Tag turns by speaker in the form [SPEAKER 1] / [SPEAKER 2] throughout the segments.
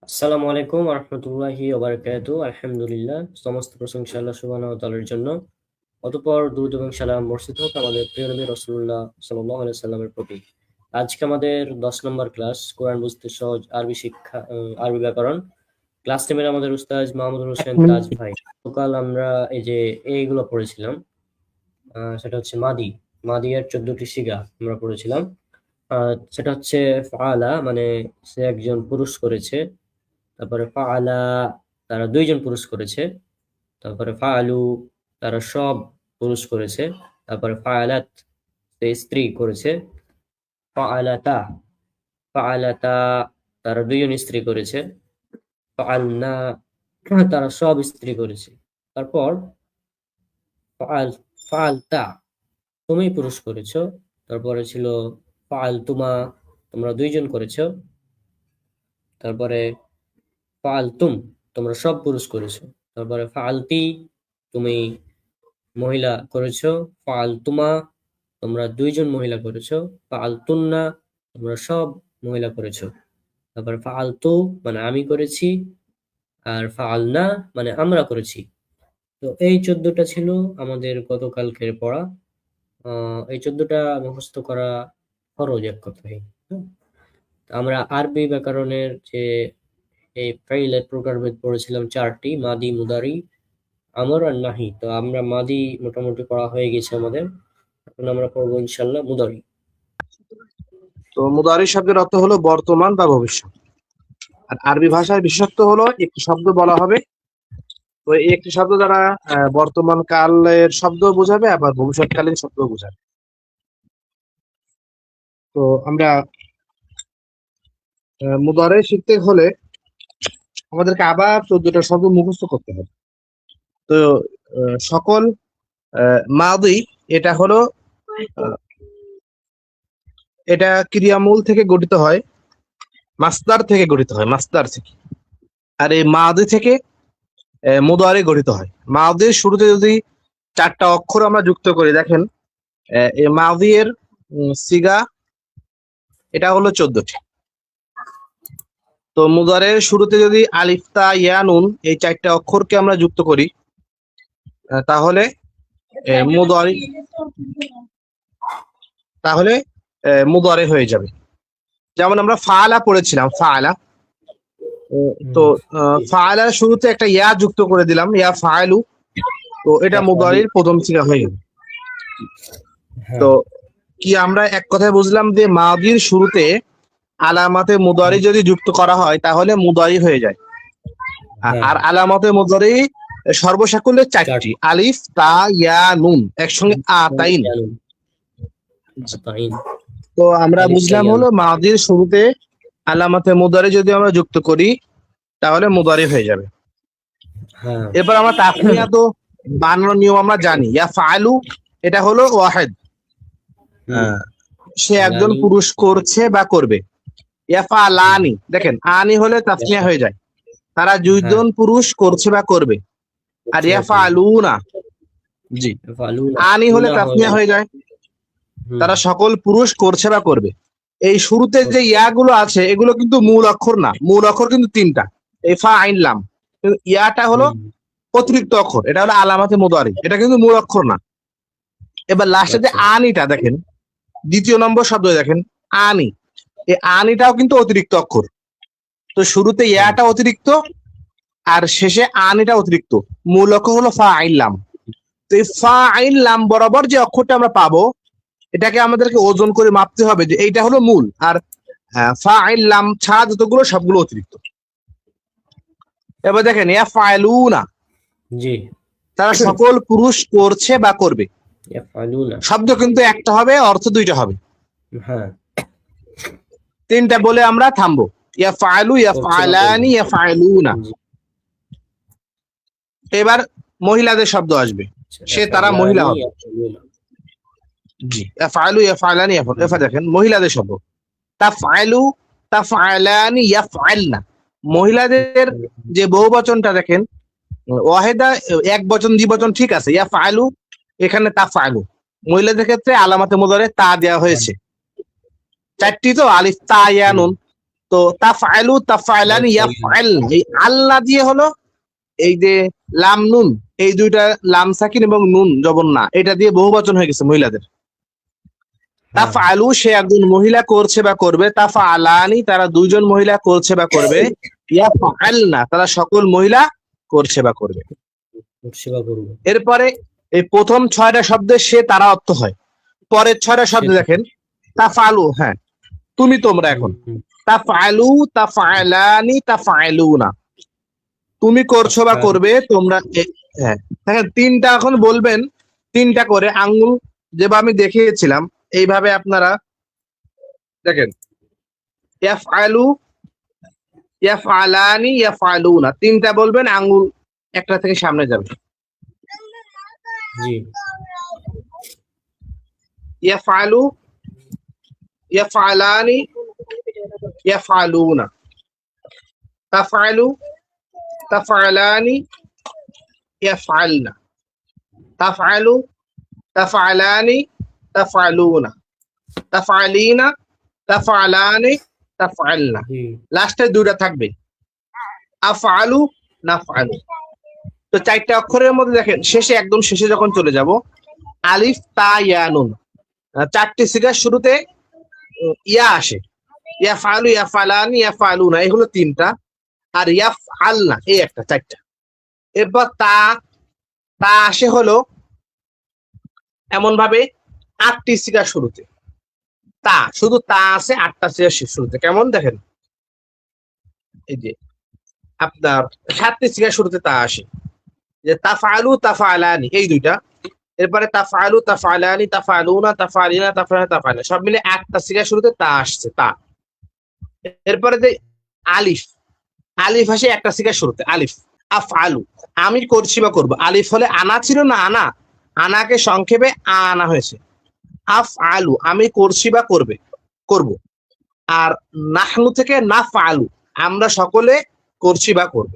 [SPEAKER 1] আসসালামু আলাইকুম ওয়া রাহমাতুল্লাহি ওয়া বারাকাতুহু। আলহামদুলিল্লাহ, সমস্ত প্রশংসা আল্লাহ সুবহানাহু ওয়া তাআলার জন্য। অতঃপর দুরূদ এবং সালাম বর্ষিত হোক আমাদের প্রিয় নবী রাসূলুল্লাহ সাল্লাল্লাহু আলাইহি সাল্লামের প্রতি। আজকে আমাদের ১০ নম্বর ক্লাস, কোরআন বুঝতে সহজ আরবি শিক্ষা, আরবি ব্যাকরণ। ক্লাস টিমের আমাদের উস্তাদ মাহমুদুল হোসেন তাজ ভাই। গতকাল আমরা এই যে এইগুলো পড়েছিলাম, সেটা হচ্ছে মাদি। মাদি এর ১৪টি সিগা আমরা পড়েছিলাম। সেটা হচ্ছে ফাআলা, মানে সে একজন পুরুষ করেছে। তারপরে ফাআলা, তারা দুইজন পুরুষ করেছে। তারপরে ফাআলু, তারা সব পুরুষ করেছে। তারপরে ফাআলাত, সে স্ত্রী করেছে। ফাআলাতা, ফাআলাতা, তারা দুইজন স্ত্রী করেছে। ফাআলনা, তারা সব স্ত্রী করেছে। তারপর ফাআল, ফাআলতা, তুমি পুরুষ করেছো। তারপরে ছিল ফাআলতুমা, তোমরা দুইজন করেছো। তারপরে ফাআলতুম, তোমরা সব পুরুষ করেছো। তারপরে ফাআলতি, তুমি মহিলা করেছো। ফাআলতুমা, তোমরা দুইজন মহিলা করেছো। ফাআলতুন্না, তোমরা সব মহিলা করেছো। তারপরে ফাআলতু মানে আমি করেছি, আর ফাআলনা মানে আমরা করেছি। তো এই 14টা ছিল আমাদের গতকালকের পড়া। এই 14টা মুখস্থ করা ফরজ এক কথায়। আমরা আরবি ব্যাকরণের যে এই ফাইলের প্রকারভেদ পড়েছিলাম 4টি, মাদি, মুদারি, আমর আর নাহি। তো আমরা মাদি মোটামুটি পড়া হয়ে গেছে আমাদের। এখন আমরা পড়বো ইনশাল্লাহ মুদারি।
[SPEAKER 2] তো মুদারি শব্দের অর্থ হলো বর্তমান বা ভবিষ্যৎ। আর আরবি ভাষার বিশেষত্ব হলো একটি শব্দ বলা হবে, তো এই একটি শব্দ দ্বারা বর্তমান কালের শব্দ বোঝাবে, আবার ভবিষ্যৎকালীন শব্দ বোঝাবে। তো আমরা মুদারি শিখতে হলে আমাদেরকে আবার 14টা শব্দ মুখস্থ করতে হবে। তো সকল মাদি, এটা হলো এটা ক্রিয়ামূল থেকে গঠিত হয়, মাসদার থেকে গঠিত হয়, মাসদার থেকে। আর এই মাদি থেকে মুদারি গঠিত হয়। মাদির শুরুতে যদি 4টা অক্ষর আমরা যুক্ত করি, দেখেন এই মাদি এর সিগা এটা হলো 14টি। তো মুদারের শুরুতে যদি আলিফ তা ইয়া নুন এই 4টা অক্ষরকে আমরা যুক্ত করি, তাহলে মুদারি, তাহলে মুদারি হয়ে যাবে। যেমন আমরা ফাআলা পড়েছিলাম, ফাআলা। তো ফাআলার শুরুতে একটা ইয়া যুক্ত করে দিলাম, ইয়া ফাআলু, তো এটা মুদারির প্রথম সিগা হয়ে গেল। তো কি আমরা এক কথায় বুঝলাম যে মাদির শুরুতে আলামাতে মুদারি যদি যুক্ত করা হয় তাহলে মুদারি হয়ে যায়। আর আলামাতে মুদারি সর্বসাকুল্যে 4টি, আলিফ তা ইয়া নুন, একসঙ্গে আতাইন। তো আমরা বুঝলাম হলো মাদির শুরুতে আলামাতে মুদারি যদি আমরা যুক্ত করি তাহলে মুদারি হয়ে যাবে। এবার আমরা তাসনিয়াত বানানোর নিয়ম আমরা জানি। ইয়া ফাআলু, এটা হলো ওয়াহিদ, সে একজন পুরুষ করছে বা করবে। ইয়া ফাআলানি, দেখেন আনি হলে তাসনিয়া হয়ে যায়, তারা দুইজন পুরুষ করছে বা করবে। আর ইয়া ফাআলুনা, জি, আনি হলে তাসনিয়া হয়ে যায়, তারা সকল পুরুষ করছে বা করবে। এই শুরুতে যে ইয়াগুলো আছে এগুলো কিন্তু মূল অক্ষর না, মূল অক্ষর কিন্তু 3টা, এই ফা আইন লাম। কিন্তু ইয়াটা হলো অতিরিক্ত অক্ষর, এটা হলো আলামাতে মুদারি, এটা কিন্তু মূল অক্ষর না। এবার লাস্টে যে আনিটা দেখেন, দ্বিতীয় নম্বর শব্দ দেখেন আনি, এই আনিটাও কিন্তু অতিরিক্ত অক্ষর। তো শুরুতে ইয়াটা অতিরিক্ত আর শেষে আনিটা অতিরিক্ত, মূল অক্ষর হলো ফা আইন লাম। তো এই ফা আইন লাম বরাবর যে অক্ষরটা আমরা পাবো, এটাকে আমাদেরকে ওজন করে মাপতে হবে যে এইটা হলো মূল, আর ফা আইন লাম ছাড়া যতগুলো সবগুলো অতিরিক্ত। এবার দেখেন ইয়া ফাআলুনা, জি, তারা সকল পুরুষ করছে বা করবে। শব্দ কিন্তু একটা হবে, অর্থ 2টা হবে। 3টা বলে আমরা থামবো, ইয়া ফাআলু, ইয়া ফাআলানি, ইয়া ফাআলুনা। এবার মহিলাদের শব্দ আসবে, সে তারা মহিলা হবে। জি, ইয়াফআলু, ইয়াফআলানি, ইয়াফআল। দেখেন মহিলাদের শব্দ তাফআলু, তাফআলানি, ইয়াফআলনা। মহিলাদের যে বহুবচনটা দেখেন, ওয়াহিদা, এক বচন দ্বিবচন ঠিক আছে, ইয়াফআলু, এখানে তাফআলু। মহিলাদের ক্ষেত্রে আলামাতে মুদারি তা দেওয়া হয়েছে 4টি, তো আলিফ তা ইয়া নুন। তো তাফআলু তাফআলানি ইয়াফআল, এই আল্লাহ দিয়ে হলো এই যে লাম নুন, এই দুইটা লাম সাকিন এবং নুন জবর না, এটা দিয়ে বহুবচন হয়ে গেছে মহিলাদের।
[SPEAKER 1] হ্যাঁ,
[SPEAKER 2] তাফআলু সে একজন মহিলা করছে বা করবে, তাফআলানি তারা দুইজন মহিলা করছে বা করবে, ইয়াফআলনা তারা সকল মহিলা করছে বা করবে।
[SPEAKER 1] সেবা করবো।
[SPEAKER 2] এরপরে এই প্রথম 6টা শব্দের সে তারা অর্থ হয়, পরের 6টা শব্দ দেখেন তাফআলু, হ্যাঁ তুমি তোমরা, এখন তাফআলু তাফআলানি তাফআলুনা তুমি করছো বা করবে তোমরা, হ্যাঁ দেখেন তিনটা এখন বলবেন, তিনটা করে আঙ্গুল যেভাবে আমি দেখিয়েছিলাম এইভাবে আপনারা দেখেন ইয়াফআলু ইয়াফআলানি ইয়াফআলুনা, তিনটা বলবেন আঙ্গুল একটা থেকে সামনে যাবে।
[SPEAKER 1] জি,
[SPEAKER 2] ইয়াফআলু ইয়াফআলানি ইয়াফআলুনা, তাফআলু তাফআলানি ইয়াফআলনা, তাফআলু তাফআলানি তাফআলুনা, তাফআলিনা তাফআলানি তাফআলনা।
[SPEAKER 1] জি,
[SPEAKER 2] লাস্টে দুইটা থাকবে আফআলু নাফআলু। তো 4টা অক্ষরের মধ্যে দেখেন শেষে একদম শেষে যখন চলে যাব আলিফ তা ইয়া নুন, 4টি সিগার শুরুতে ইয়া আসে, ইয়াফআলু ইয়াফআলানি ইয়াফআলুনা এই হলো 3টা, আর ইয়াফআলনা এই একটা 4টা। এরপর তা তা আসে হলো এমন ভাবে 8টি সিগার শুরুতে, তা শুধু তা আছে 8টা সিগার শুরুতে, কেমন দেখেন এই যে আপনার 7টি সিগার শুরুতে তা আসে, যে তাফআলু তাফআলানি এই দুইটা, এরপরে তাফআলু তাফআলানি তাফআলুনা তাফআলিনা তাফআলানা তাফআলনা, সব মিলে 8টা সিগার শুরুতে তা আসছে তা। এরপরে যে আলিফ, আলিফ আসে একটা সিগার শুরুতে আলিফ, আফআলু আমি করছি বা করবো, আলিফ হলে আনা ছিল না, আনা আনাকে সংক্ষেপে আনা হয়েছে, আফআলু আমি করছি বা করবে করব, আর নাহনু থেকে নাফআলু আমরা সকলে করছি বা করব।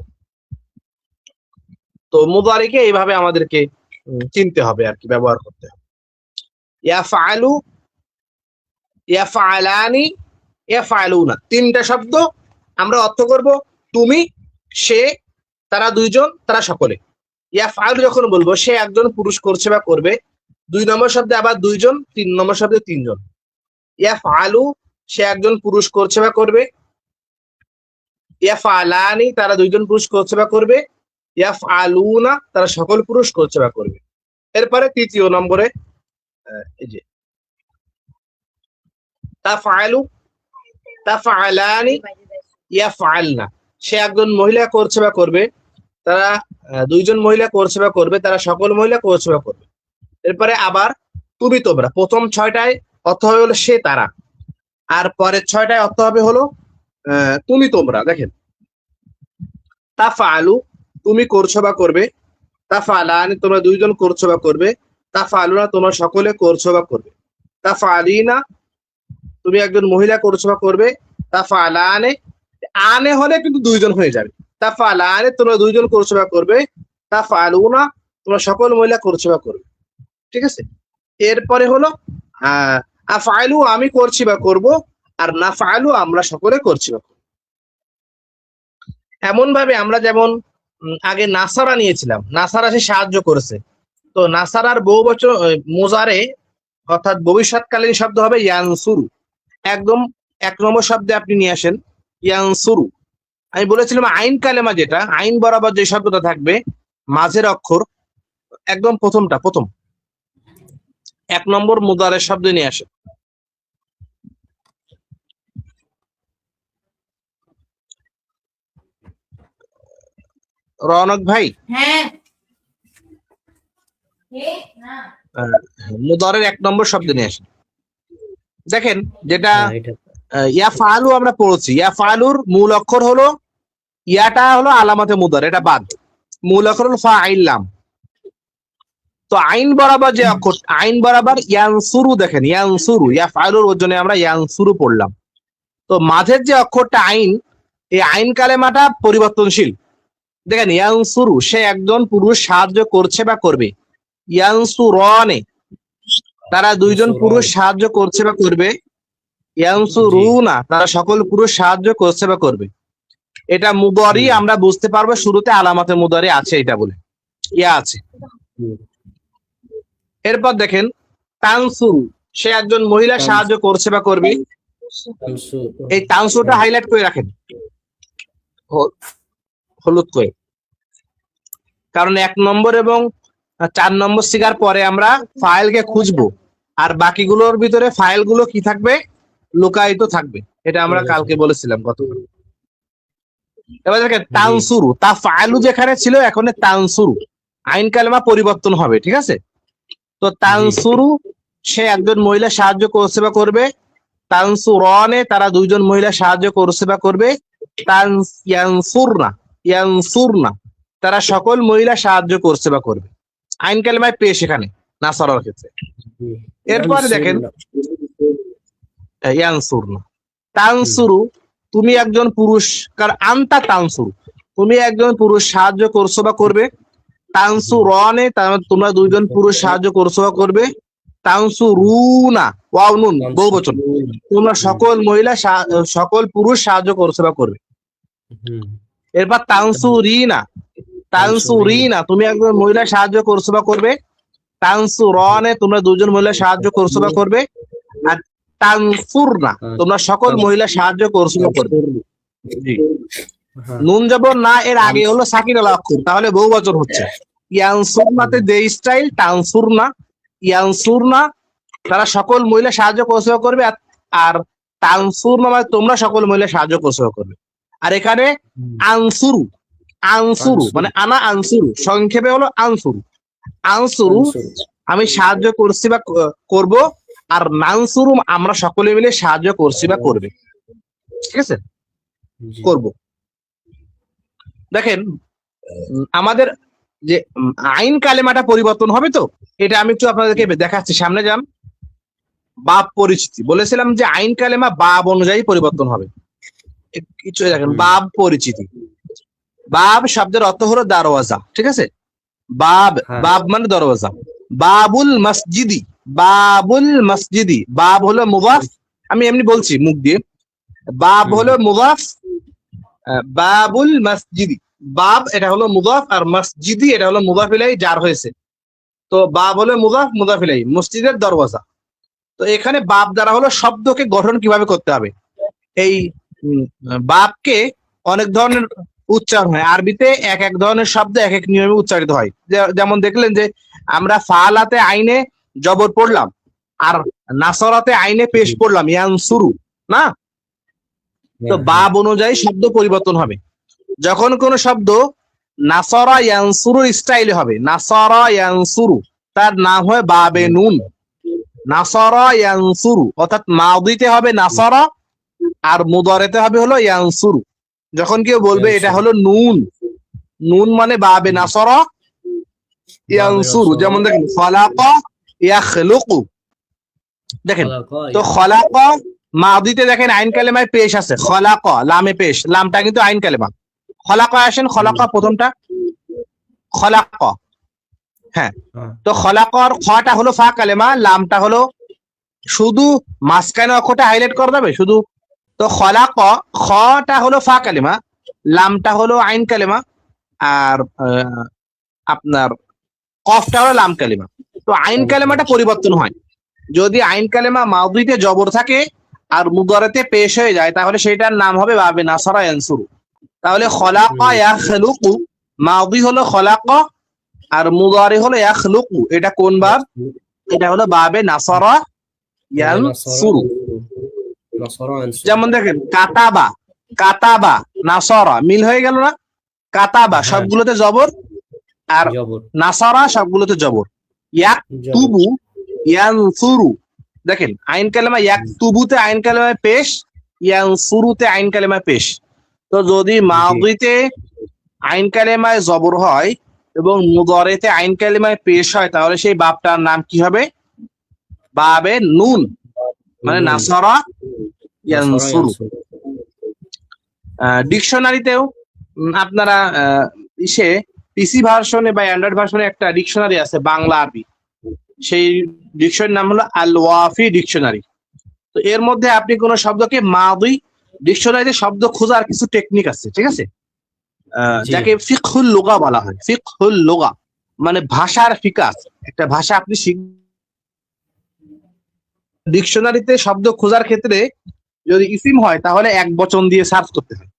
[SPEAKER 2] তো মুদারিকে এইভাবে আমাদেরকে চিনতে হবে আর কি, ব্যবহার করতে হবে। ইয়াফআলু ইয়াফআলানি ইয়াফআলুনা 3টা শব্দ আমরা অর্থ করব তুমি সে তারা দুইজন তারা সকলে। ইয়াফআলু যখন বলবো সে একজন পুরুষ করছে বা করবে, 2 নম্বর শব্দে আবার দুইজন, 3 নম্বর শব্দে তিনজন। ইয়াফআলু সে একজন পুরুষ করছে বা করবে, ইয়াফআলানি তারা দুইজন পুরুষ করছে বা করবে, ইয়াফআলুনা তারা সকল পুরুষ করছে বা করবে। এরপরে 3য় নম্বরে এই যে তাফআলু তাফআলানি ইয়াফআলনা সে একজন মহিলা করছে বা করবে, তারা দুইজন মহিলা করছে বা করবে, তারা সকল মহিলা করছে বা করবে। এরপরে আবার তুমি তোমরা, প্রথম 6টায় অর্থ হবে হলো সে তারা, আর পরের 6টায় অর্থ হবে হলো তুমি তোমরা। দেখেন তাফআলু তুমি করছো বা করবে, তাফআলানি তোমরা দুইজন করছো বা করবে, তাফআলুনা তোমরা সকলে করছো বা করবে, তাফআলিনা তুমি একজন মহিলা করছো বা করবে, তাফআলানে আনে হলে কিন্তু দুইজন হয়ে যাবে, তাফআলানে তোমরা দুইজন করছো বা করবে, তাফআলুনা তোমরা সকল মহিলা করছো বা করবে। ঠিক আছে, এরপরে হলো আফআলু আমি করছি বা করব, আর নাফআলু আমরা সকলে করছি বা করব। এমন ভাবে আমরা যেমন আগে নাসারা নিয়েছিলাম, নাসারা সে সাহায্য করেছে, তো নাসারার বহুবচন মুজারে অর্থাৎ ভবিষ্যৎকালীন শব্দ হবে ইয়ানসুরু, একদম 1 নম্বর শব্দে আপনি নিয়ে আসেন ইয়ানসুরু। আমি বলেছিলাম আইন কালেমা যেটা আইন বরাবর যে শব্দটা থাকবে মাঝের অক্ষর একদম প্রথম 1 নম্বর মুদারের শব্দ নিয়ে আসেন। রৌনক ভাই,
[SPEAKER 3] হ্যাঁ
[SPEAKER 2] মুদারের 1 নম্বর শব্দ নিয়ে আসেন। দেখেন যেটা
[SPEAKER 1] হ্যাঁ, এটা
[SPEAKER 2] ইয়াফআলু আমরা পড়ছি, ইয়াফআলুর মূল অক্ষর হলো ইয়াটা হলো আলামতে মুদার, এটা বাদ, মূল অক্ষর হলো ফাইল লাম। তো আইন বরাবর যে অক্ষর আইন বরাবর ইয়ানসুরু, দেখেন ইয়ানসুরু ইয়াফআলুর ওজনে আমরা ইয়ানসুরু পড়লাম। তো মাঝের যে অক্ষরটা আইন, এই আইন কালেমাটা পরিবর্তনশীল। দেখেন ইয়ানসুরু সে একজন পুরুষ সাহায্য করছে বা করবে, ইয়ানসুরনে তারা দুইজন পুরুষ সাহায্য করছে বা করবে, ইয়ানসুরুনা তারা সকল পুরুষ সাহায্য করছে বা করবে। এটা মুদারি,
[SPEAKER 1] হুম।
[SPEAKER 2] আমরা বুঝতে পারবো শুরুতে আলামাতে মুদারি আছে এটা বলে, ইয়া আছে।
[SPEAKER 1] হুম।
[SPEAKER 2] এরপর দেখেন তানসুরু, সে একজন মহিলা সাহায্য করছে বা করবে। এই তানসুরটা হাইলাইট করে রাখেন হলুদ করে, কারণ 1 নম্বর এবং 4 নম্বর সিগার পরে আমরা ফাইলকে খুঁজবো, আর বাকিগুলোর ভিতরে ফাইলগুলো কি থাকবে, লুকায়িত থাকবে। এটা আমরা কালকে বলেছিলাম গত। এবার দেখেন তানসুরু, তা ফাইলু যেখানে ছিল এখন তানসুরু, আইন কালেমা পরিবর্তন হবে, ঠিক আছে। তো তানসুরু সে একজন মহিলা সাহায্য করছে বা করবে। তানসুরনে তারা দুইজন মহিলা সাহায্য করছে বা করবে। ইয়ানসুরনা, ইয়ানসুরনা তারা সকল মহিলা সাহায্য করছে বা করবে। আইন কালেমায় পেশ এখানে নাসারার ক্ষেত্রে। এরপরে দেখেন ইয়ানসুরনা, তানসুরু তুমি একজন পুরুষ, কারণ আনতা তানসুরু তুমি একজন পুরুষ সাহায্য করছো বা করবে। তানসুরনে তোমরা দুইজন পুরুষ সাহায্য করছো বা করবে। তানসুরুনা ওয়াও নুন বহুবচন, তোমরা সকল মহিলা সকল পুরুষ সাহায্য করছো বা করবে। এরপর তানসুরিনা, তানসুরিনা তুমি একজন মহিলা সাহায্য করছো বা করবে। তানসুরনে তোমরা দুজন মহিলা সাহায্য করছো বা করবে। আর তানসুরনা তোমরা সকল মহিলা সাহায্য করছো বা করবে। জি, নুন জবর না এর আগে হলো সাকিন আল অক্ষর, তাহলে বহুবচন হচ্ছে। ইয়ানসুরনাতে যে স্টাইল তানসুরনা, ইয়ানসুরনা তারা সকল মহিলা সাহায্য করছে বা করবে। আর তানসুরনা মানে তোমরা সকল মহিলা সাহায্য করছে বা করবে। আর এখানে আনসুরু, আনসুরু মানে আনা আনসুরু, সংক্ষেপে হলো আনসুরু। আনসুরু আমি সাহায্য করছি বা করব, আর নানসুরু আমরা সকলে মিলে সাহায্য করছি বা করবে, ঠিক আছে, করব। দেখেন আমাদের যে আইন কালেমাটা পরিবর্তন হবে, তো এটা আমি একটু আপনাদেরকে দেখাচ্ছি, সামনে যান। বাব পরিচিতি বলেছিলাম যে আইন কালেমা বাব অনুযায়ী পরিবর্তন হবে। কিছু দেখেন বাব পরিচিতি, বাব শব্দের অর্থ হলো দরওয়াজা, ঠিক আছে। বাব, বাব মানে দরওয়াজা। বাবুল মসজিদি, বাবুল মসজিদি, বাব হলো মুদাফ, আমি এমনি বলছি মুখ দিয়ে, বাব হলো মুদাফ, বাবুল মসজিদি, বাব এটা হলো মুদাফ, আর মসজিদি এটা হলো মুদাফ ইলাইহি জার হয়েছে। তো বাব হলো মুদাফ, মুদাফ ইলাইহি, মসজিদের দরওয়াজা। তো এখানে বাব দ্বারা হলো শব্দকে গঠন কিভাবে করতে হবে। এই বাবকে অনেক ধরনের উচ্চারণ হয়, আরবিতে এক এক ধরনের শব্দ এক এক নিয়মে উচ্চারিত হয়। যেমন দেখলেন যে আমরা ফালাতে আইনে জবর পড়লাম, আর নাসরাতে আইনে পেশ পড়লাম ইয়ানসুরু, না? তো বাব অনুযায়ী শব্দ পরিবর্তন হবে। যখন কোন শব্দ নাসরা ইয়ানসুরু স্টাইলে হবে, নাসরা ইয়ানসুরু তার নাম হয় বাবে নুন। নাসরা ইয়ানসুরু অর্থাৎ মাদিতে হবে নাসরা, আর মুদারেতে হবে হলো ইয়ানসুরু। যখন কেউ বলবে এটা হলো নুন, নুন মানে বাবে নাসরা ইয়ানসুরু, যেমন দেখেন খালাকা ইয়াখলুকু, দেখেন তো খালাকা মাদিতে দেখেন আইন কালেমায় পেশ আছে, খালাকা লামে পেশ, লামটা কিন্তু আইন কালেমা। খালাকা আসেন, খালাকা প্রথমটা খালাকা, হ্যাঁ। তো খালাকার খটা হলো ফা কালেমা, লামটা হলো শুধু মাঝখানে অক্ষরটা হাইলাইট করা যাবে শুধু। তো খালাকা খটা হলো ফা কালেমা, লামটা হলো আইন কালেমা, আর আপনার কফটা হলো লাম কালেমা। তো আইন কালেমাটা পরিবর্তন হয় যদি আইন কালেমা মাউদিতে জবর থাকে আর মুদারেতে পেশ হয়ে যায়, তাহলে সেটার নাম হবে বাবে নাসরা ইয়ানসুরু। তাহলে খলাকা ইয়াখলুকু, মাউদি হলো খলাকা আর মুদারি হলো ইয়াখলুকু, এটা কোন বাব? এটা হলো বাবে নাসরা ইয়ানসুরু। যেমন দেখেন কাতাবা, কাতাবা নাসরা মিল হয়ে গেল না? কাতাবা সবগুলোতে জবর, আর নাসারা সবগুলোতে জবর। ইয়াকতুবু ইয়ানসুরু, দেখেন আইন কালেমা ইয়াকতুবুতে আইন কালেমায় পেশ, ইয়ানসুরুতে আইন কালেমায় পেশ। তো যদি মাদিতে আইন কালেমায় জবর হয় এবং মুদারেতে আইন কালেমায় পেশ হয়, তাহলে সেই বাবটার নাম কি হবে? বাবে নুন, মানে নাসারা ইয়ানসুরু। ডিকশনারিতেও আপনারা পিসি ভার্সনে বা অ্যান্ড্রয়েড ভার্সনে একটা ডিকশনারি আছে বাংলা আরবি, সেই ডিকশনারির নাম হলো আল ওয়াফি ডিকশনারি। তো এর মধ্যে আপনি কোন শব্দকে মাদি, ডিকশনারিতে শব্দ খোঁজার কিছু টেকনিক আছে, ঠিক আছে,
[SPEAKER 1] জি
[SPEAKER 2] যাকে ফিকহুল লুগা বলা হয়। ফিকহুল লুগা মানে ভাষার ফিকাস। একটা ভাষা আপনি ডিকশনারিতে শব্দ খোঁজার ক্ষেত্রে যদি ইসিম হয় তাহলে এক বচন দিয়ে সার্চ করতে হয়।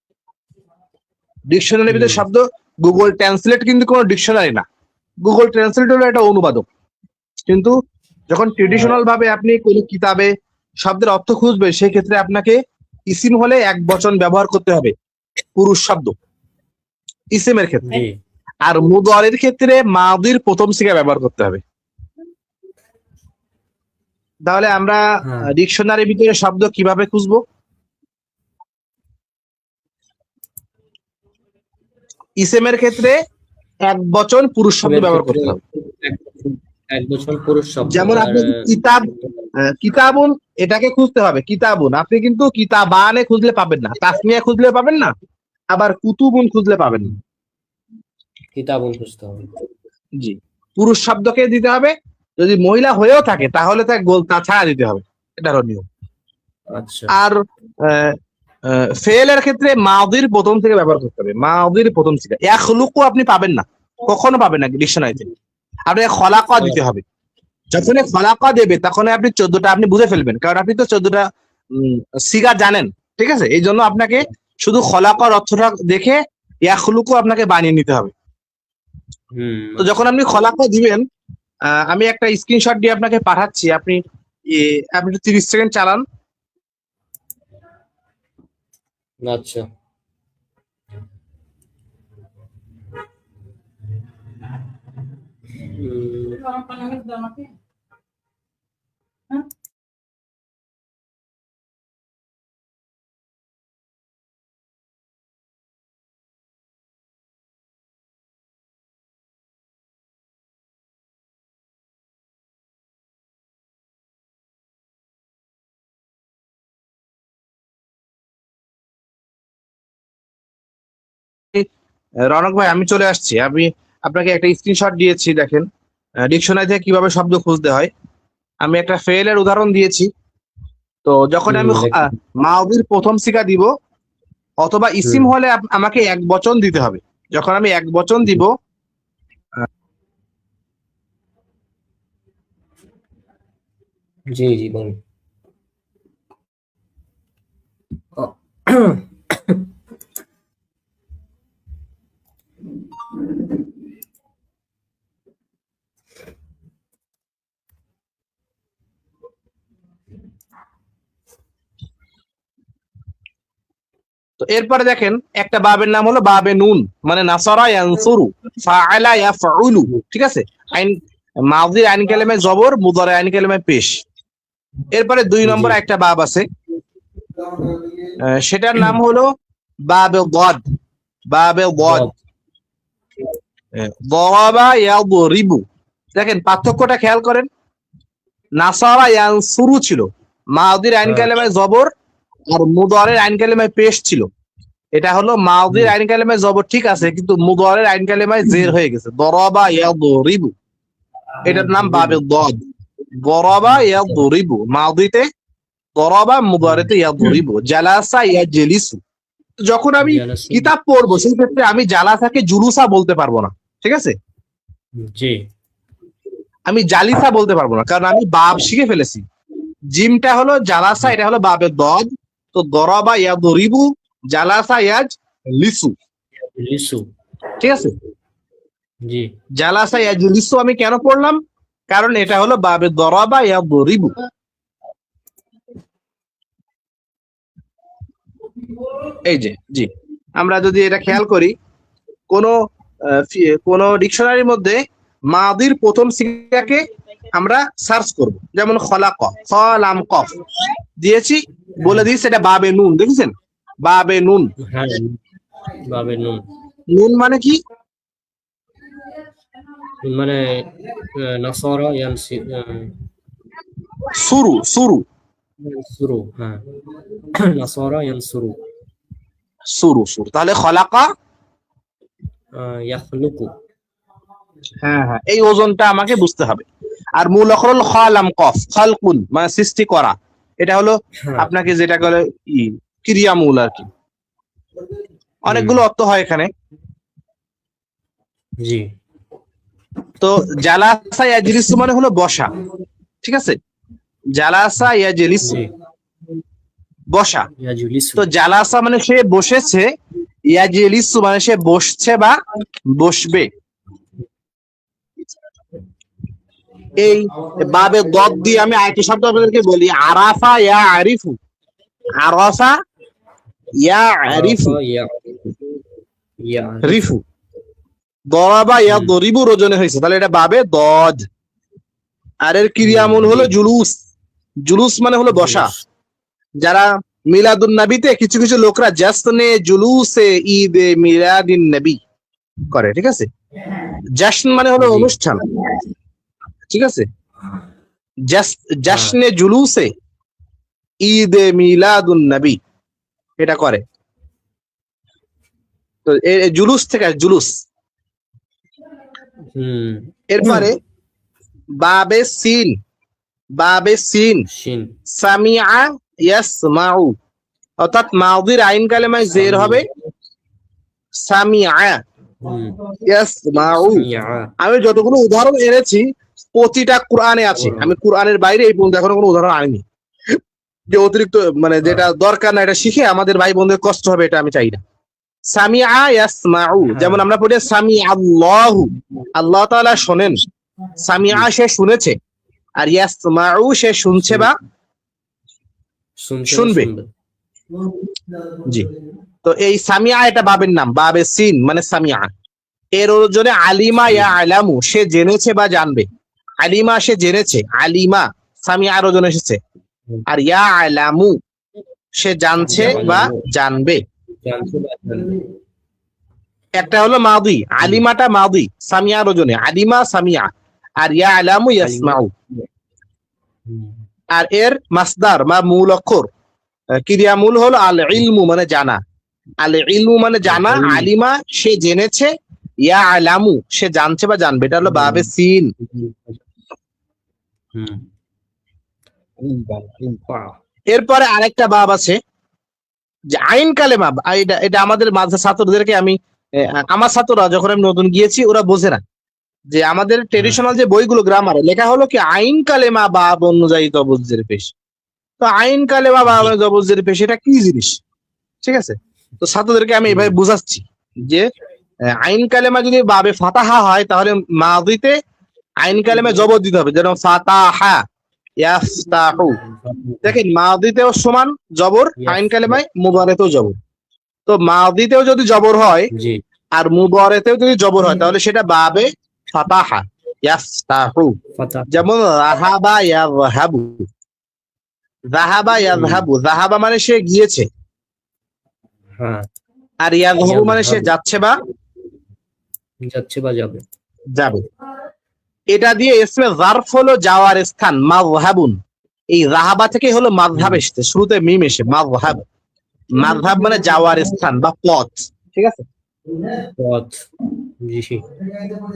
[SPEAKER 2] ডিকশনারির ভিতরে শব্দ, গুগল ট্রান্সলেট কিন্তু কোনো ডিকশনারি না। গুগল ট্রান্সলেট হলো একটা অনুবাদক। কিন্তু যখন ট্রেডিশনাল ভাবে আপনি কোন কিতাবে শব্দের অর্থ খুঁজবে, সেই ক্ষেত্রে আপনাকে ইসিম হলে এক বচন ব্যবহার করতে হবে, পুরুষ শব্দ ইসিমের ক্ষেত্রে।
[SPEAKER 1] জি
[SPEAKER 2] আর মুদারির ক্ষেত্রে মাদির প্রথম সিগা ব্যবহার করতে হবে। তাহলে আমরা
[SPEAKER 1] হ্যাঁ
[SPEAKER 2] ডিকশনারির ভিতরে শব্দ কিভাবে খুঁজবো? ইসেমের ক্ষেত্রে এক বচন পুরুষ শব্দ
[SPEAKER 1] ইসমের
[SPEAKER 2] ব্যবহার
[SPEAKER 1] ক্ষেত্রে
[SPEAKER 2] করতে হবে।
[SPEAKER 1] এক বচন পুরুষ শব্দ।
[SPEAKER 2] যেমন
[SPEAKER 1] আর
[SPEAKER 2] আপনি কিতাব, কিতাবুন এটাকে খুঁজতে হবে কিতাবুন, আপনি কিন্তু কিতাবানে খুঁজলে পাবেন না, তাসমিয়া খুঁজলে পাবেন না, আবার কুতুবুন খুঁজলে পাবেন না।
[SPEAKER 1] কিতাবুন খুঁজতে হবে।
[SPEAKER 2] জি, পুরুষ শব্দকে দিতে হবে, যদি মহিলা হয়েও থাকে তাহলে তাকে গোলতা ছাড়া দিতে হবে, এটা হলো নিয়ম।
[SPEAKER 1] আচ্ছা
[SPEAKER 2] আর ফেলের ক্ষেত্রে মাদির প্রথম থেকে ব্যবহার করতে হবে, মাদির প্রথম থেকে। ইয়াখলুকু আপনি পাবেন না, কখনো পাবেন না ডিকশনারিতে। আপনি খলাকা দিতে হবে। যখন খলাকা দেবে তখন আপনি 14টা আপনি বুঝে ফেলবেন, কারণ আপনি তো 14টা সিগা জানেন, ঠিক আছে। এই জন্য আপনাকে শুধু খলাকার অর্থটা দেখে ইয়াখলুকু আপনাকে বানিয়ে নিতে হবে। তো যখন আপনি খলাকা দিবেন, আমি একটা স্ক্রিনশট দিয়ে আপনাকে পাঠাচ্ছি, আপনি আপনি 30 সেকেন্ড চালান।
[SPEAKER 1] আচ্ছা
[SPEAKER 2] রনক ভাই আমি চলে আসছি। আমি আপনাকে একটা স্ক্রিনশট দিয়েছি, দেখেন ডিকশনারি থেকে কিভাবে শব্দ খুঁজতে হয়। আমি একটা ফেলের উদাহরণ দিয়েছি। তো যখন আমি
[SPEAKER 1] দেখুন।
[SPEAKER 2] মাউদির প্রথম সিগা দিব অথবা ইসিম হলে আমাকে এক বচন দিতে হবে। যখন আমি এক বচন দিব,
[SPEAKER 1] জি জি বলুন।
[SPEAKER 2] তো এরপরে দেখেন একটা বাবের নাম হলো বাবে নুন, মানে নাসারা ইয়ানসুরু, ফাআলা ইয়াফউলু, ঠিক আছে। আইন মাউদির আইন কালেমে জবর, মুদারে আইন কালেমে পেশ। এরপরে 2 নম্বর একটা বাব আছে, সেটার নাম হলো বাবে গদ। বাবে গদ, দরাবা ইয়াদরিবু। দেখেন পার্থক্যটা খেয়াল করেন। নাসারা ইয়ানসুরু ছিল, মাউদির আইন কালেমায় জবর, আর মুদারের আইন কালেমায় পেশ ছিল। এটা হলো মাউদির আইন কালেমায় জবর ঠিক আছে, কিন্তু মুদারের আইন কালেমায় জের হয়ে গেছে, দরাবা ইয়াদরিবু। এটার নাম বাবে গদ। দরাবা ইয়াদরিবু, মাউদিতে দরাবা, মুদারেতে ইয়াদরিবু। জালাসা ইয়াজলিসু। যখন আমি কিতাব পড়বো সেই ক্ষেত্রে আমি জালাসাকে জুলুসা বলতে পারবো না, ঠিক আছে।
[SPEAKER 1] জি
[SPEAKER 2] আমি জালিসা বলতে পারবো না, কারণ আমি বাব শিখে ফেলেছি। জিমটা হলো জালাসা, এটা হলো বাবে দদ। তো দরাবা ইয়াদরিবু, জালাসা ইয়াজ লিসু,
[SPEAKER 1] লিসু।
[SPEAKER 2] ঠিক আছে।
[SPEAKER 1] জি
[SPEAKER 2] জালাসা ইয়াজ লিসু আমি কেন পড়লাম? কারণ এটা হলো বাবে দরাবা ইয়াদরিবু। এই যে জি, আমরা যদি এটা খেয়াল করি, কোন ডিকশনারির মধ্যে মাদির প্রথম সিগাকে আমরা সার্চ করব, যেমন খলাক, খলাম কফ দিয়েছি, বলে দিয়েছি এটা বাবে নুন, দেখেছেন বাবে নুন।
[SPEAKER 1] হ্যাঁ বাবে নুন।
[SPEAKER 2] নুন মানে কি?
[SPEAKER 1] মানে নাসারা
[SPEAKER 2] সুরু, সুরু,
[SPEAKER 1] ইয়ানসুরু। হ্যাঁ নাসারা ইয়ানসুরু।
[SPEAKER 2] সুরু, সুরু। তাহলে খলাকা,
[SPEAKER 1] ইয়াখলুকু।
[SPEAKER 2] হ্যাঁ হ্যাঁ, এই ওজনটা আমাকে বুঝতে হবে। আর মূল অক্ষর হল খালাম কফ, খালকুন মানে সৃষ্টি করা, এটা হলো
[SPEAKER 1] হ্যাঁ
[SPEAKER 2] আপনাকে যেটা বলে ক্রিয়ামূল আর কি। অনেকগুলো অর্থ হয় এখানে।
[SPEAKER 1] জি
[SPEAKER 2] তো জালাসা ইয়াজলিসু মানে হলো বসা, ঠিক আছে? জালাসা ইয়াজলিসু
[SPEAKER 1] জি
[SPEAKER 2] বসা।
[SPEAKER 1] ইয়াজলিসু
[SPEAKER 2] তো জালাসা মানে সে বসেছে, ইয়াজলিসু মানে সে বসছে বা বসবে। এই বাবে দদ দিয়ে আমি আরেকটি শব্দ আপনাদেরকে বলি, আরাফা ইয়া আরিফু। আরাফা ইয়া আরিফু,
[SPEAKER 1] আরাফা ইয়া
[SPEAKER 2] রিফু। দরাবা ইয়া দরিবু রোজনে হয়েছে, তাহলে এটা বাবে দদ। আর এর ক্রিয়ামূল হলো জুলুস। জুলুস মানে হলো বসা। যারা মিলাদুন নবীতে কিছু কিছু লোকরা জাসনে জুলুসে ঈদে মিলাদিন নবী করে, ঠিক আছে? জাশন মানে হলো
[SPEAKER 1] জি।
[SPEAKER 2] অনুষ্ঠান, ঠিক আছে? জাশনে জুলুসে ঈদে মিলাদুন নবী এটা করে। তো জুলুস থেকে জুলুস। এরপরে বাবে সিন। বাবে সিন
[SPEAKER 1] শিন
[SPEAKER 2] সামিআ ইয়াসমাউ, অর্থাৎ মাউদির আইন কালেমায় জের হবে সামিআ ইয়াসমাউ।
[SPEAKER 1] ইয়া
[SPEAKER 2] আমি যতগুলো উদাহরণ এনেছি প্রতিটা কোরআনে আছে, আমি কোরআনের বাইরে এই পর্যন্ত এখনো কোনো উদাহরণ আনিনি। যে অতিরিক্ত মানে যেটা দরকার না এটা শিখে আমাদের ভাই বোনদের কষ্ট হবে, এটা আমি চাই না। সামিআ ইয়াসমাউ, যেমন আমরা পড়ি সামি আল্লাহু, আল্লাহ তাআলা শোনেন। সামিআ সে শুনেছে, আর ইয়াসমাউ সে শুনছে বা শুনবে। জি। তো এই সামিআ এটা বাবের নাম, বাবে সিন মানে সামিআ। এর ওজনে আলিমা ইয়া আলামু, সে জেনেছে বা জানবে। আলিমা সে জেনেছে, আলিমা সামিআর ওজনে এসেছে। আর ইয়া আলামু সে জানছে বা জানবে। একটা হলো মাদি, আলিমাটা মাদি সামিআর ওজনে, আলিমা সামিআ। আর ইয়া আলামু ইয়াসমাউ। আর এর মাসদার বা মূল অক্ষর ক্রিয়ামূল হলো আল ইলমু মানে জানা। আল ইলমু মানে জানা, আলিমা সে জেনেছে, ইয়া আলামু সে জানছে বা জানবে। এটা হলো বাবে সিন। এরপরে আরেকটা বাব আছে যে আইন কালেমা। এটা আমাদের মাঝে ছাত্রদেরকে আমি আমার ছাত্ররা যখন আমি নতুন গিয়েছি ওরা বোঝে না যে আমাদের ট্রেডিশনাল যে বইগুলো গ্রামারে লেখা হলো কি আইন কালেমা বাব অনুযায়ী তবজ্জের পেশ। তো আইন কালেমা বাব তবজ্জের পেশ এটা কি জিনিস, ঠিক আছে? তো ছাত্রদেরকে আমি এভাবে বুঝাচ্ছি যে আইন কালেমা যদি বাবে ফাতাহা হয় তাহলে মাদিতে আইন কালেমা জবর দিতে হবে, যেমন ফাতাহা ইয়াফতাহু। দেখেন মাদিতেও সমান জবর, আইন কালেমায় মুবারেতেও জবর। তো মাদিতেও যদি জবর হয় আর মুবারেতেও যদি জবর হয় তাহলে সেটা বাবে ফাতাহা ইয়াফতাহু। যেমন যাহাবা ইয়াযহাবু, যাহাবা ইয়াযহাবু, যাহাবা মানে সে গিয়েছে, আর ইয়াযহাবু মানে সে যাচ্ছে বা যাবে। যাবে। এটা দিয়ে ইসমে জারফ হলো যাওয়ার স্থান, মাযহাবুন। এই যাহাবা থেকে হলো মাযহাব এসেছে, শুরুতে মিম এসে মাযহাব। মাযহাব মানে যাওয়ার স্থান বা পথ, ঠিক আছে?
[SPEAKER 1] পথ।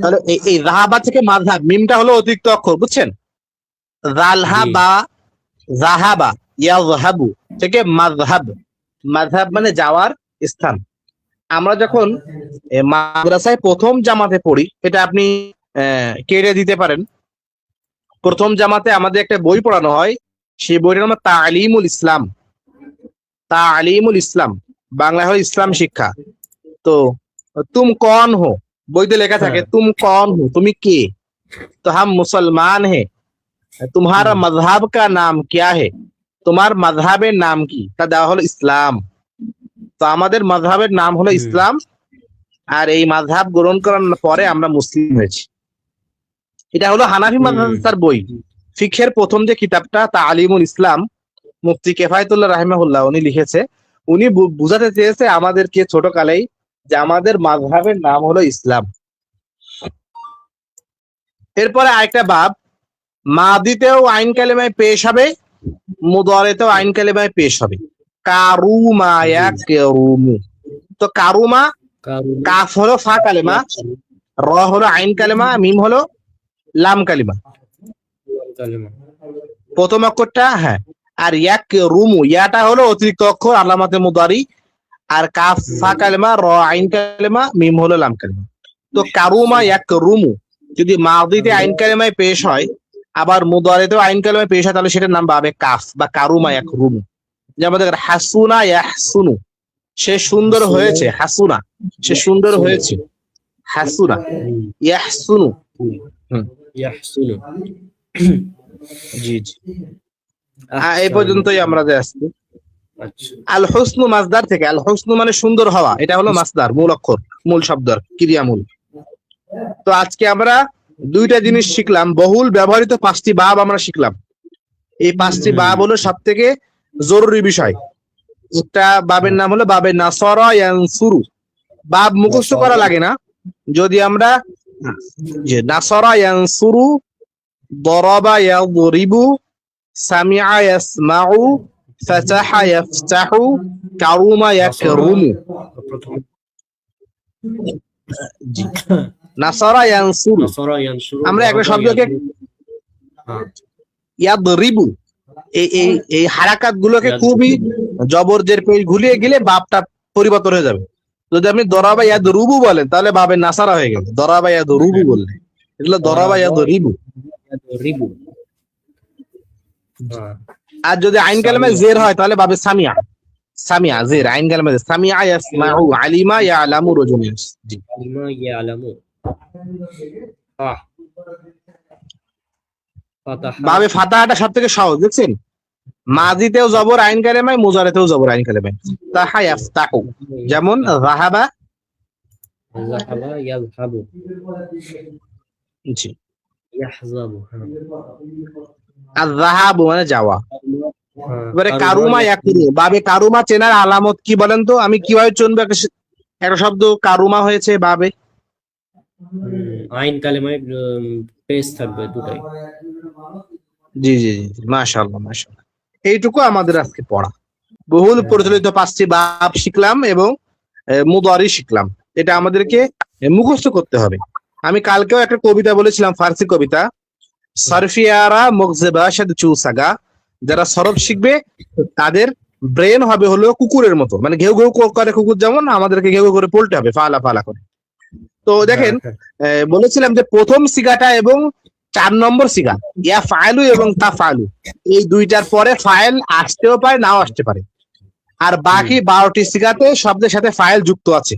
[SPEAKER 2] তাহলে এই যাহাবা থেকে মাযহাব, মিমটা হলো অতিরিক্ত অক্ষর, বুঝছেন? যালহাবা, যাহাবা, ইয়াযহাবু থেকে মাযহাব। মাযহাব মানে যাওয়ার স্থান। আমরা যখন মাদ্রাসায় প্রথম জামাতে পড়ি, এটা আপনি কেড়ে দিতে পারেন। প্রথম জামাতে আমাদের একটা বই পড়ানো হয়, সেই বইটার নাম তালিমুল ইসলাম। তালিমুল ইসলাম বাংলা হলো ইসলাম শিক্ষা। তো তুম কন হো বইতে লেখা থাকে, তুম কন হো তুমি কে? তো হাম মুসলমান হে। तुम्हारा मजहब का नाम क्या है? তোমার মাযহাবের নাম কি? তা দেওয়া হলো ইসলাম। তো আমাদের মাযহাবের নাম হলো ইসলাম, আর এই মাযহাব গ্রহণ করার পরে আমরা মুসলিম হয়েছি। এটা হলো হানাফি মাদ্রাসার বই। ফিকহের প্রথম যে কিতাবটা তালিমুল ইসলাম, মুফতি কিফায়াতুল্লাহ রাহিমাহুল্লাহ উনি লিখেছে। উনি বুঝাতে চেয়েছে আমাদেরকে ছোটকালেই যে আমাদের মাযহাবের নাম হলো ইসলাম। এরপরে আরেকটা বাব, মাদিতেও আইন কালেমায় পেশ হবে, মুদারিতেও আইন কালেমায় পেশ হবে। কারুমা ইয়াকরুমু। তো কারুমা, কাফ হলো ফা কালেমা, র হলো আইন কালেমা, মিম হলো লাম কালিমা। প্রথম অক্ষরটা আর ইয়াকরুমু ইয়াটা হলো অতিরিক্ত অক্ষর আলামাতে মুদারি, আর কাফ ফা কালেমা, র আইন কালেমা, মিম হলো লাম কালেমা। তো কারুমা ইয়াকরুমু যদি মাদিতে আইন কালেমায় পেশ হয় আবার মুদারিতেও আইন কালেমায় পেশ হয় তাহলে সেটার নাম বাবে কাফ বা কারুমা ইয়াকরুমু। যেমন দেখেন হাসুনা ইয়াহসুনু, সে সুন্দর হয়েছে, হাসুনা সে সুন্দর হয়েছে, হাসুনা ইয়াহসুনু।
[SPEAKER 1] ইয়াহসুনু।
[SPEAKER 2] জি জি, এই পর্যন্তই আমরা যে আসছি।
[SPEAKER 1] আচ্ছা,
[SPEAKER 2] আল হুসনু মাসদার থেকে, আল হুসনু মানে সুন্দর হওয়া, এটা হলো মাসদার মূল অক্ষর, মূল শব্দ, ক্রিয়ামূল। তো আজকে আমরা দুইটা জিনিস শিখলাম, বহুল ব্যবহৃত 5টি বাব আমরা শিখলাম। এই 5টি বাব হলো সব থেকে জরুরি বিষয়। একটা বাবের নাম হলো বাবে নাসরা ইয়ানসুরু। বাব মুখস্থ করা লাগে না, যদি আমরা যে নাসরা ইয়ানসুরু, দরাবা ইয়াদরিবু, সামিআ ইয়াসমাউ, ফাতাহা ইয়াফতাহু, কারুমা ইয়াকরুমু। জি, নাসরা ইয়ানসুরু,
[SPEAKER 1] নাসরা ইয়ানসুরু,
[SPEAKER 2] আমরা একটা শব্দকে ইয়াদরিবু, এই হারাকাত গুলোকে খুবই জবরজের পেশ ঘুরিয়ে গেলে বাবটা পরিবর্তন হয়ে যাবে। যদি আপনি দরাবা ইয়াদরুবু বলেন তাহলে বাবের নাসারা হয়ে গেল, দরাবা ইয়াদরুবু বললে এগুলো দরাবা ইয়াদরিবু।
[SPEAKER 1] রিবু।
[SPEAKER 2] আর যদি আইন কালেমায় জের হয় তাহলে বাবে সামিয়া, সামিয়া জের, আইন কালেমায় সামিয়া ইয়াসমাউ, আলিমা ইয়ালামু রজুমি। জি,
[SPEAKER 1] আলিমা ইয়ালামু। ফাতাহা,
[SPEAKER 2] বাবে ফাতাহাটা সবথেকে সহজ, দেখছেন মাজিতেও জবর আইন কালেমায়, মুজারেতেও জবর আইন কালেমায়। তাহা ইয়াফতাহু, যেমন যাহাবা,
[SPEAKER 1] যাহাবা ইয়াযহাবু,
[SPEAKER 2] জি,
[SPEAKER 1] ইয়াহযাবু।
[SPEAKER 2] আর যাহাবু মানে যাওয়া। এবারে
[SPEAKER 1] কারুমা
[SPEAKER 2] কারুমা ইয়াকুরু, বাবে কারুমা চেনার আলামত কি বলেন তো? আমি কিভাবে চিনবো একটা শব্দ কারুমা হয়েছে বাবে?
[SPEAKER 1] আইন কালেমায় পেজ থাকবে দুটাই।
[SPEAKER 2] জি জি জি, মাশাআল্লাহ মাশাআল্লাহ। এইটুকু আমাদের আজকে পড়া। বহুল প্রচলিত 5টি বাব শিখলাম এবং মুদারি শিখলাম। এটা আমাদেরকে মুখস্থ করতে হবে। আমি কালকেও একটা কবিতা বলেছিলাম, ফার্সি কবিতা, সারফিয়ারা মুগজেবাশাদ চুসাগা। যারা সরফ শিখবে তাদের ব্রেন হবে হলো কুকুরের মতো, মানে ঘেউ ঘেউ করে কুকুর, যেমন আমাদেরকে ঘেউ ঘেউ করে পল্টে হবে ফালা ফালা করে। তো দেখেন বলেছিলাম যে প্রথম সিগাটা এবং 4 নম্বর সিগা ইয়াফআলু এবং তাফআলু, এই দুইটার পরে ফাইল আসতেও পারে নাও আসতে পারে। আর বাকি 12টি সিগাতে শব্দের সাথে ফাইল যুক্ত আছে।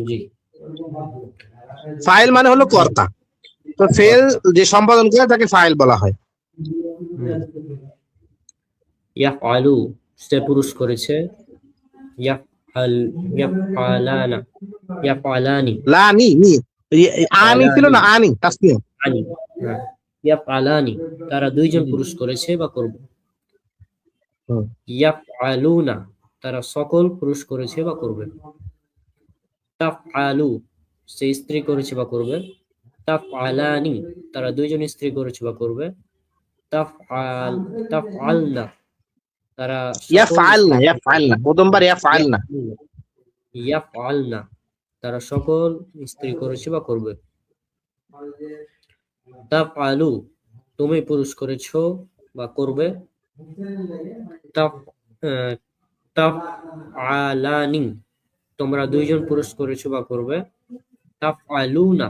[SPEAKER 1] জি,
[SPEAKER 2] ফাইল মানে হলো কর্তা, তো ফেল যে সম্পাদন করে তাকে ফাইল বলা হয়।
[SPEAKER 1] ইয়াফআলু সে পুরুষ করেছে, ইয়াফআলানা, ইয়াফআলানি,
[SPEAKER 2] লানি নি, আনি ছিল না, আনি তাসনিয়া।
[SPEAKER 1] আনি, ইয়াফআলানি তারা দুইজন পুরুষ করেছে বা করবে। ইয়াফআলুনা তারা সকল পুরুষ করেছে বা করবে। তাফআলু সে স্ত্রী করেছে বা করবে। তাফআলানি তারা দুইজন স্ত্রী করেছে বা করবে। তাফআলনা তারা
[SPEAKER 2] ইয়াফআলনা, ইয়াফআলনা প্রথমবার ইয়াফআলনা,
[SPEAKER 1] ইয়াফআলনা তারা সকল স্ত্রী করেছে বা করবে। তাফআলু তুমি পুরুষ করেছো বা করবে। তাফআলানি তোমরা দুইজন পুরুষ করেছো বা করবে। তাফআলুনা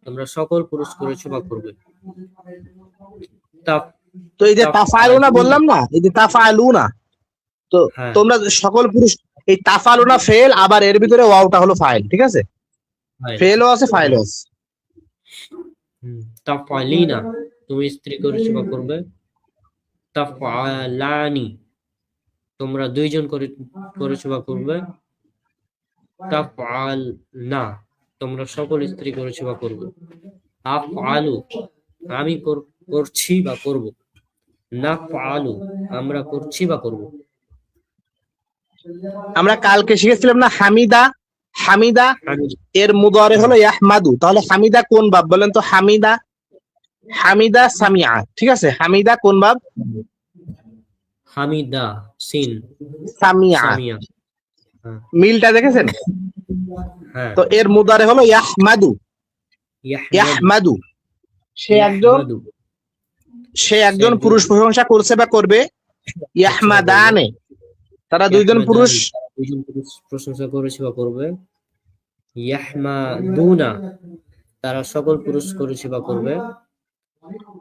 [SPEAKER 1] তোমরা সকল পুরুষ করেছো বা করবে।
[SPEAKER 2] তো এই যে তাফআলুনা বললাম না, এই যে তাফআলুনা, তো তোমরা সকল পুরুষ, এই তাফআলুনা ফেল, আবার এর ভিতরে ওয়াওটা হলো ফাইল, ঠিক আছে? ফেলও আছে ফাইলও আছে।
[SPEAKER 1] তাফআলিনা তুমি স্ত্রী করেছো বা করবে। তাফআলানি তোমরা দুইজন করেছো বা করবে। তাফআলনা তোমরা সকল স্ত্রী করেছো বা করবে। আফআলু আমি করছি বা করব। নাফআলু আমরা করছি বা করব।
[SPEAKER 2] আমরা কালকে শিখেছিলাম না হামিদা, হামিদা এর মুদারে হলো ইয়াহমাদু, তাহলে হামিদা কোন বাব বলেন তো? হামিদা, হামিদা সামিআ, ঠিক আছে? হামিদা কোন বাব?
[SPEAKER 1] হামিদা সিন
[SPEAKER 2] সামিআ, মিলটা দেখেছেন? তো এর মুদারে হলো ইয়াহমাদু, ইয়াহমাদু সে একজন সে একজন পুরুষ প্রশংসা করছে বা করবে, ইয়াহমাদানে তারা দুইজন পুরুষ,
[SPEAKER 1] দুইজন পুরুষ প্রশংসা করেছে বা করবে, ইয়াহমাদুনা তারা সকল পুরুষ করেছে বা করবে,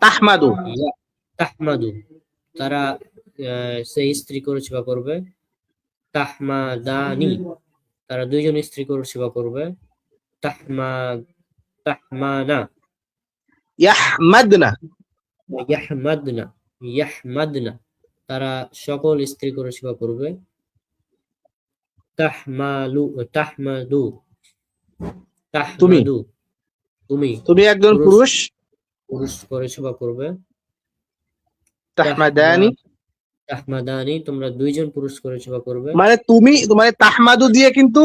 [SPEAKER 2] তাহমাদু
[SPEAKER 1] তাহমাদু তারা সেই স্ত্রী করেছে বা করবে, তাহমাদানি তারা দুইজন স্ত্রী করেছে বা করবে, তাহমানা
[SPEAKER 2] ইয়াহমাদনা
[SPEAKER 1] ইয়াহমাদনা তারা সকল স্ত্রী করেছে বা করবে, তাহমাদু
[SPEAKER 2] তুমি একজন পুরুষ
[SPEAKER 1] পুরুষ করেছে বা করবে, তাহমাদানি তোমরা দুইজন পুরুষ করেছে বা করবে।
[SPEAKER 2] মানে তুমি মানে তাহমাদু দিয়ে কিন্তু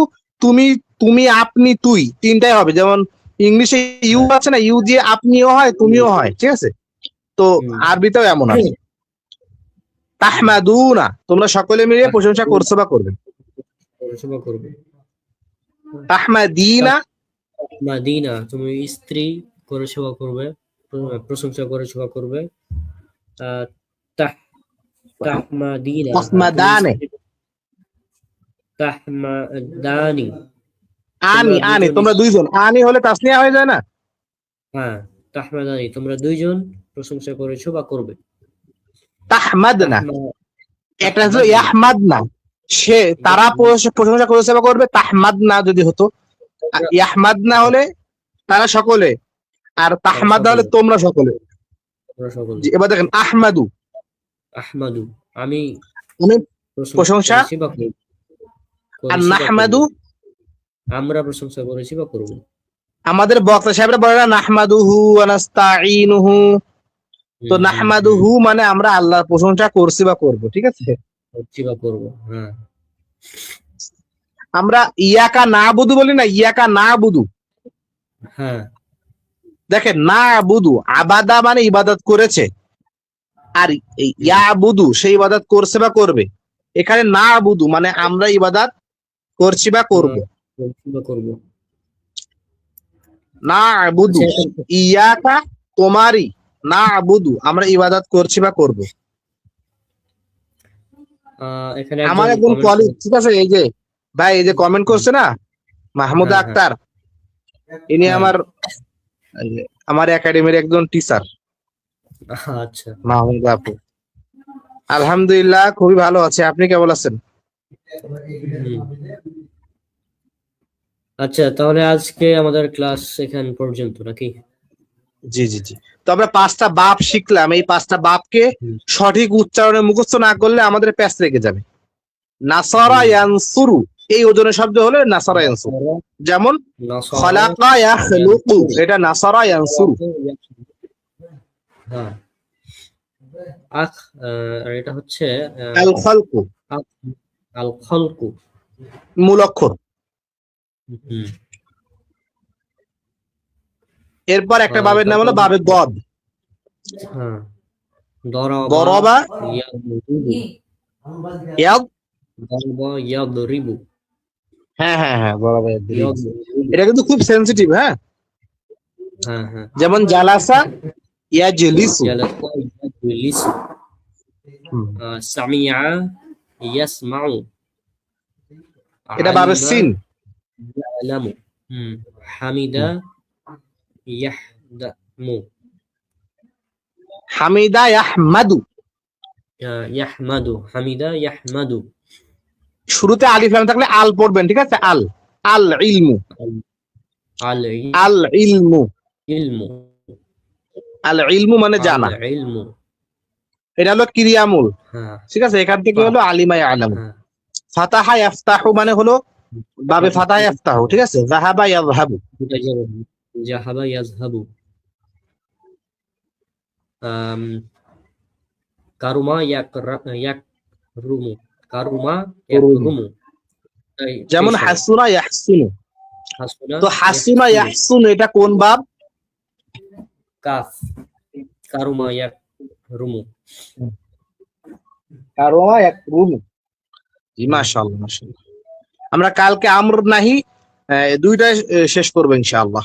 [SPEAKER 2] তুমি আপনি তুই তিনটাই হবে, যেমন ইংলিশে ইউ আছে না, ইউ দিয়ে আপনিও হয় তুমিও হয়, ঠিক আছে? তো আরবিতেও এমন আছে। তাহমাদুনা তোমরা সকলে মিলে প্রশংসা করছো বা করবে, তাহমাদিনা
[SPEAKER 1] মাদিনা তুমি স্ত্রী করেছো বা করবে, প্রশংসা করেছো বা করবে, তাহমাদানি
[SPEAKER 2] আনি তোমরা দুইজন, আনি হলে তাসনিয়া হয়ে যায় না?
[SPEAKER 1] হ্যাঁ, তাহমাদানি তোমরা দুইজন প্রশংসা করেছো বা করবে।
[SPEAKER 2] তাহমাদনা এটা হলো ইয়াহমাদনা, সে তারা প্রশংসা করেছে বা করবে, তাহমাদনা যদি হতো, ইয়াহমাদনা হলে তারা সকলে, আর তাহমাদনা হলে তোমরা সকলে। এবার দেখেন আহমাদু
[SPEAKER 1] আমি
[SPEAKER 2] প্রশংসা, আর নাহমাদু
[SPEAKER 1] আমরা প্রশংসা করেছি বা করব।
[SPEAKER 2] আমাদের বক্তা সাহেবরা বলে না নাহমাদুহু ওয়া নাস্তাঈনুহু, তো নাহমাদুহু মানে আমরা আল্লাহর প্রশংসা করছি বা করব, ঠিক আছে?
[SPEAKER 1] করছি বা করব, হ্যাঁ।
[SPEAKER 2] আমরা ইয়াকা নাবুদু বলি না, ইয়াকা নাবুদু,
[SPEAKER 1] হ্যাঁ।
[SPEAKER 2] দেখেন নাবুদু আবাদা মানে ইবাদত করেছে, আর ইয়াবুদু সেই ইবাদত করছে বা করবে। এখানে নাবুদু মানে আমরা ইবাদত করছি বা করব। নাবুদু ইয়াকা তোমারই, নাবুদু আমরা ইবাদত করছি বা করব। আমার একজন কলিগ, ঠিক আছে, এই যে ভাই এই যে কমেন্ট করছে না মাহমুদা আক্তার, ইনি আমার একাডেমির একজন টিচার।
[SPEAKER 1] আচ্ছা,
[SPEAKER 2] মাহমুদা আপু আলহামদুলিল্লাহ খুবই ভালো আছে, আপনি কেমন আছেন?
[SPEAKER 1] আচ্ছা, তাহলে আজকে আমাদের ক্লাস এখান পর্যন্ত নাকি?
[SPEAKER 2] জি জি জি। তো আমরা 5টা বাপ শিখলাম, এই 5টা বাপকে সঠিক উচ্চারণে মুখস্থ না করলে আমাদের প্যাচ লেগে যাবে। নাসারা ইয়ানসুরু এই ওজনের শব্দ হলো নাসারা ইয়ানসুরু, যেমন খালাকা ইয়াখলুকু এটা নাসারা ইয়ানসুরু।
[SPEAKER 1] হ্যাঁ, আর এটা হচ্ছে
[SPEAKER 2] আল খালকু,
[SPEAKER 1] আল খালকু
[SPEAKER 2] মূল অক্ষর। এরপর একটা বাবের নাম হলো বাবে দদ।
[SPEAKER 1] হ্যাঁ,
[SPEAKER 2] দরবা
[SPEAKER 1] ইয়াদরিবু।
[SPEAKER 2] হ্যাঁ হ্যাঁ হ্যাঁ, দরবা ইয়াদরিবু এটা কিন্তু খুব সেনসিটিভ। হ্যাঁ
[SPEAKER 1] হ্যাঁ হ্যাঁ,
[SPEAKER 2] যেমন জালাসা ইয়াজলিসু,
[SPEAKER 1] সামিআ ইয়াসমাউ
[SPEAKER 2] এটা বাবে সিন।
[SPEAKER 1] ইয়ালামু, হামিদা ইয়াহদামু,
[SPEAKER 2] হামিদা ইয়াহমাদু,
[SPEAKER 1] ইয়াহমাদু, হামিদা ইয়াহমাদু।
[SPEAKER 2] শুরুতে আলিফ লাম থাকলে আল পড়বেন, ঠিক আছে? আল আল ইলমু, আল ইলমু, আল ইলমু মানে জানা, এটা হলো ক্রিয়ামূল, ঠিক আছে? এখান থেকে হলো আলিমা ইয়ালামু। ফাতাহা ইয়াফতাহু মানে হলো বাবে ফাতাহা ইয়াফতাহু, ঠিক আছে? যাহাবা ইয়াযহাবু,
[SPEAKER 1] যাহাবা ইয়াযহাবু। কারুমা ইয়াকরুমু, কারুমা ইয়াকরুমু।
[SPEAKER 2] যেমন হাসুনা ইয়াহসুনু, তো হাসুনা ইয়াহসুনু এটা কোন বাব?
[SPEAKER 1] কাফ। কারুমা ইয়াকরুমু,
[SPEAKER 2] কারুমা ইয়াকরুমু। জি মাশাআল্লাহ মাশাআল্লাহ। আমরা কালকে আমর নাহি দুইটা শেষ করবো ইনশাআল্লাহ।